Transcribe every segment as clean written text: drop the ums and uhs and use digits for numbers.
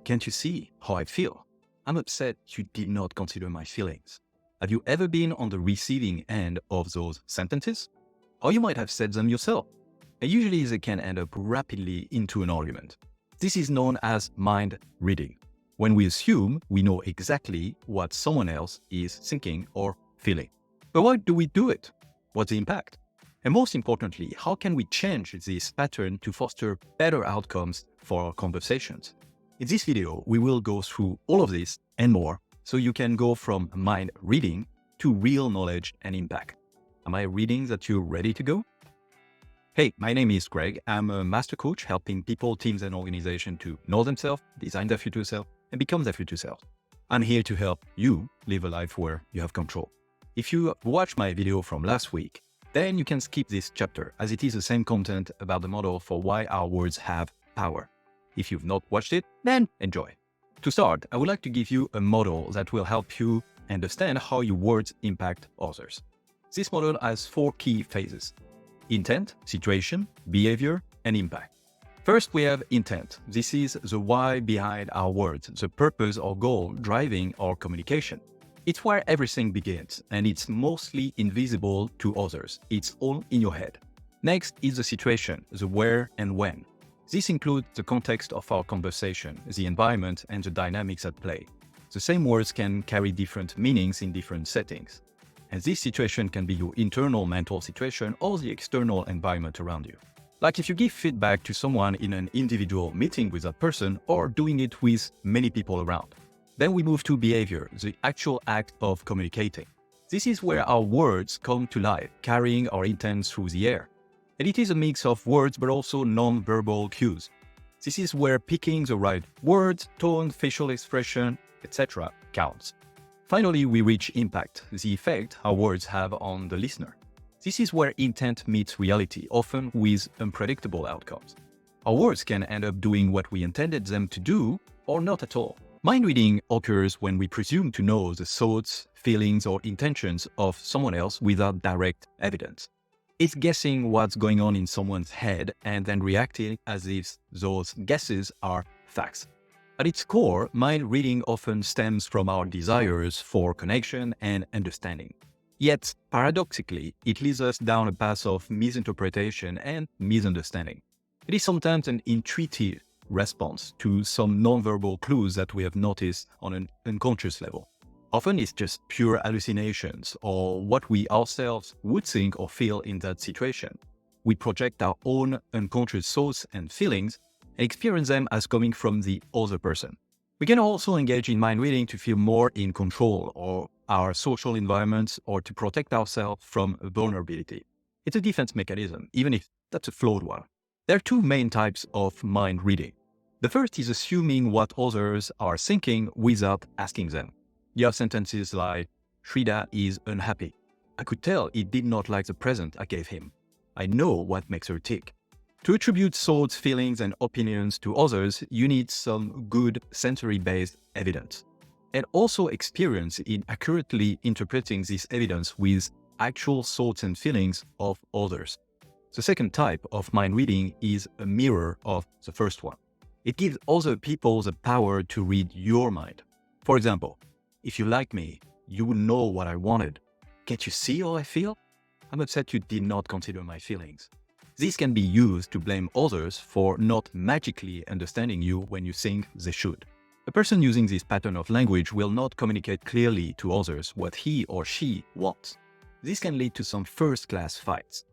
Can't you see how I feel? I'm upset you did not consider my feelings. Have you ever been on the receiving end of those sentences? Or you might have said them yourself. And usually they can end up rapidly into an argument. This is known as mind reading, when we assume we know exactly what someone else is thinking or feeling. But why do we do it? What's the impact? And most importantly, how can we change this pattern to foster better outcomes for our conversations? In this video, we will go through all of this and more, so you can go from mind reading to real knowledge and impact. Am I reading that you're ready to go? Hey, my name is Greg. I'm a master coach helping people, teams, and organizations to know themselves, design their future self, and become their future self. I'm here to help you live a life where you have control. If you watched my video from last week, then you can skip this chapter, as it is the same content about the model for why our words have power. If you've not watched it, then enjoy. To start, I would like to give you a model that will help you understand how your words impact others. This model has 4 key phases: intent, situation, behavior, and impact. First, we have intent. This is the why behind our words, the purpose or goal driving our communication. It's where everything begins, and it's mostly invisible to others. It's all in your head. Next is the situation, the where and when. This includes the context of our conversation, the environment, and the dynamics at play. The same words can carry different meanings in different settings. And this situation can be your internal mental situation or the external environment around you. Like if you give feedback to someone in an individual meeting with that person or doing it with many people around. Then we move to behavior, the actual act of communicating. This is where our words come to life, carrying our intent through the air. And it is a mix of words but also non-verbal cues. This is where picking the right words, tone, facial expression, etc. counts. Finally, we reach impact, the effect our words have on the listener. This is where intent meets reality, often with unpredictable outcomes. Our words can end up doing what we intended them to do, or not at all. Mind reading occurs when we presume to know the thoughts, feelings, or intentions of someone else without direct evidence. It's guessing what's going on in someone's head and then reacting as if those guesses are facts. At its core, mind reading often stems from our desires for connection and understanding. Yet, paradoxically, it leads us down a path of misinterpretation and misunderstanding. It is sometimes an intuitive response to some nonverbal clues that we have noticed on an unconscious level. Often it's just pure hallucinations or what we ourselves would think or feel in that situation. We project our own unconscious thoughts and feelings and experience them as coming from the other person. We can also engage in mind reading to feel more in control of our social environments or to protect ourselves from vulnerability. It's a defense mechanism, even if that's a flawed one. There are 2 main types of mind reading. The first is assuming what others are thinking without asking them. You have sentences like, Shrida is unhappy. I could tell he did not like the present I gave him. I know what makes her tick. To attribute thoughts, feelings, and opinions to others, you need some good sensory-based evidence, and also experience in accurately interpreting this evidence with actual thoughts and feelings of others. The second type of mind reading is a mirror of the first one. It gives other people the power to read your mind. For example, if you like me, you will know what I wanted. Can't you see how I feel? I'm upset you did not consider my feelings. This can be used to blame others for not magically understanding you when you think they should. A person using this pattern of language will not communicate clearly to others what he or she wants. This can lead to some first-class fights.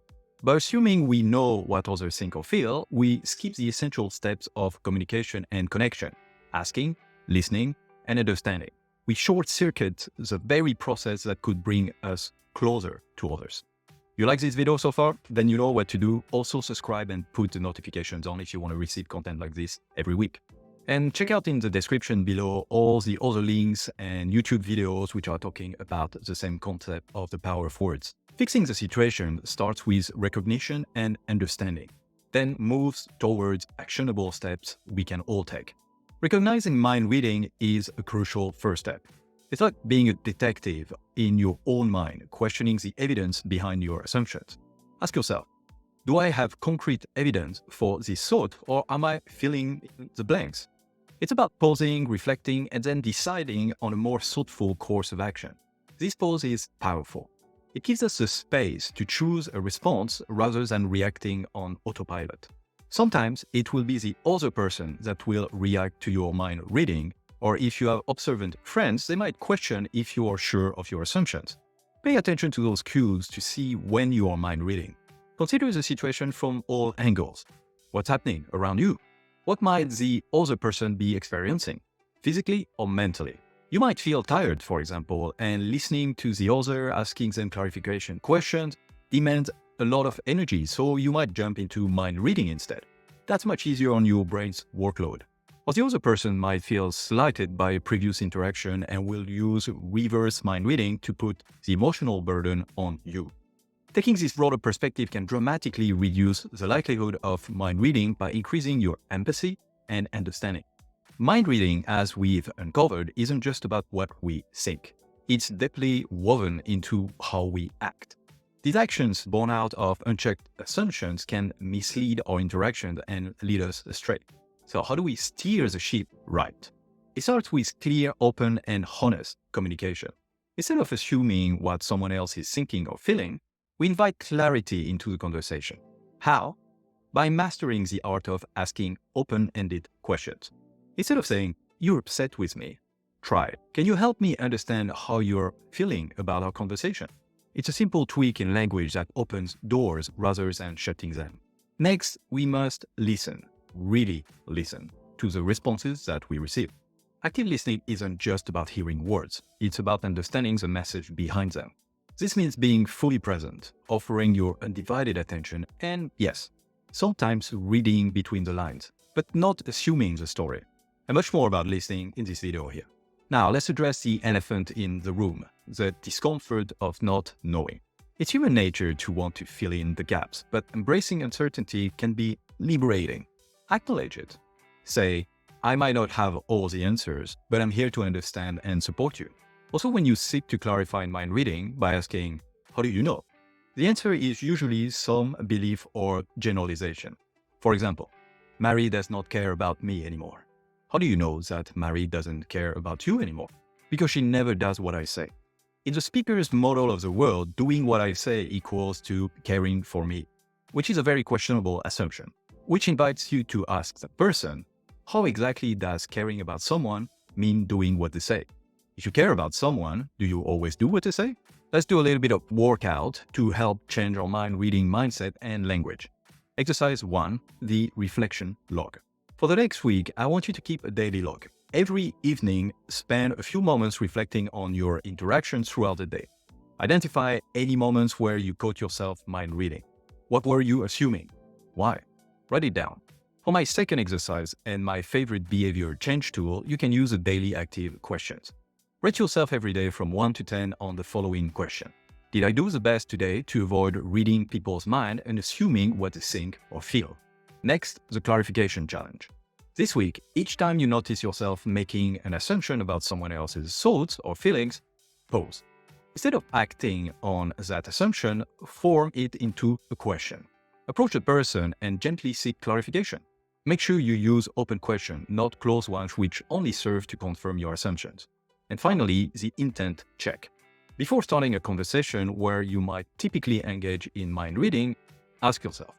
By assuming we know what others think or feel, we skip the essential steps of communication and connection: asking, listening, and understanding. We short-circuit the very process that could bring us closer to others. You like this video so far? Then you know what to do. Also subscribe and put the notifications on if you want to receive content like this every week. And check out in the description below all the other links and YouTube videos which are talking about the same concept of the power of words. Fixing the situation starts with recognition and understanding, then moves towards actionable steps we can all take. Recognizing mind reading is a crucial first step. It's like being a detective in your own mind, questioning the evidence behind your assumptions. Ask yourself, do I have concrete evidence for this thought, or am I filling in the blanks? It's about pausing, reflecting, and then deciding on a more thoughtful course of action. This pause is powerful. It gives us the space to choose a response rather than reacting on autopilot. Sometimes it will be the other person that will react to your mind reading, or if you have observant friends, they might question if you are sure of your assumptions. Pay attention to those cues to see when you are mind reading. Consider the situation from all angles. What's happening around you? What might the other person be experiencing, physically or mentally? You might feel tired, for example, and listening to the other, asking them clarification questions, demands a lot of energy, so you might jump into mind reading instead. That's much easier on your brain's workload. Or the other person might feel slighted by a previous interaction and will use reverse mind reading to put the emotional burden on you. Taking this broader perspective can dramatically reduce the likelihood of mind reading by increasing your empathy and understanding. Mind reading, as we've uncovered, isn't just about what we think. It's deeply woven into how we act. These actions born out of unchecked assumptions can mislead our interactions and lead us astray. So how do we steer the ship right? It starts with clear, open, and honest communication. Instead of assuming what someone else is thinking or feeling, we invite clarity into the conversation. How? By mastering the art of asking open-ended questions. Instead of saying, "You're upset with me," try, "Can you help me understand how you're feeling about our conversation?" It's a simple tweak in language that opens doors rather than shutting them. Next, we must listen, really listen, to the responses that we receive. Active listening isn't just about hearing words, it's about understanding the message behind them. This means being fully present, offering your undivided attention, and yes, sometimes reading between the lines, but not assuming the story. And much more about listening in this video here. Now, let's address the elephant in the room, the discomfort of not knowing. It's human nature to want to fill in the gaps, but embracing uncertainty can be liberating. Acknowledge it. Say, "I might not have all the answers, but I'm here to understand and support you." Also, when you seek to clarify mind reading by asking, "How do you know?" the answer is usually some belief or generalization. For example, "Mary does not care about me anymore." How do you know that Mary doesn't care about you anymore? Because she never does what I say. In the speaker's model of the world, doing what I say equals to caring for me, which is a very questionable assumption, which invites you to ask the person, how exactly does caring about someone mean doing what they say? If you care about someone, do you always do what they say? Let's do a little bit of workout to help change our mind reading mindset and language. Exercise 1, the reflection log. For the next week, I want you to keep a daily log. Every evening, spend a few moments reflecting on your interactions throughout the day. Identify any moments where you caught yourself mind reading. What were you assuming? Why? Write it down. For my second exercise and my favorite behavior change tool, you can use the daily active questions. Rate yourself every day from 1 to 10 on the following question. Did I do the best today to avoid reading people's mind and assuming what they think or feel? Next, the clarification challenge. This week, each time you notice yourself making an assumption about someone else's thoughts or feelings, pause. Instead of acting on that assumption, form it into a question. Approach the person and gently seek clarification. Make sure you use open questions, not closed ones which only serve to confirm your assumptions. And finally, the intent check. Before starting a conversation where you might typically engage in mind reading, ask yourself,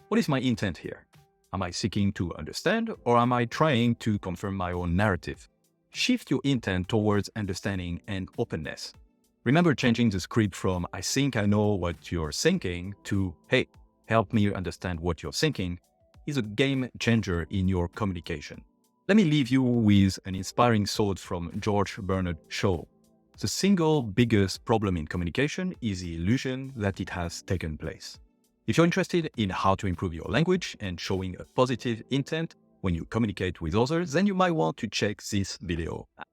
what is my intent here? Am I seeking to understand, or am I trying to confirm my own narrative? Shift your intent towards understanding and openness. Remember changing the script from "I think I know what you're thinking" to "Hey, help me understand what you're thinking" is a game changer in your communication. Let me leave you with an inspiring thought from George Bernard Shaw. The single biggest problem in communication is the illusion that it has taken place. If you're interested in how to improve your language and showing a positive intent when you communicate with others, then you might want to check this video out.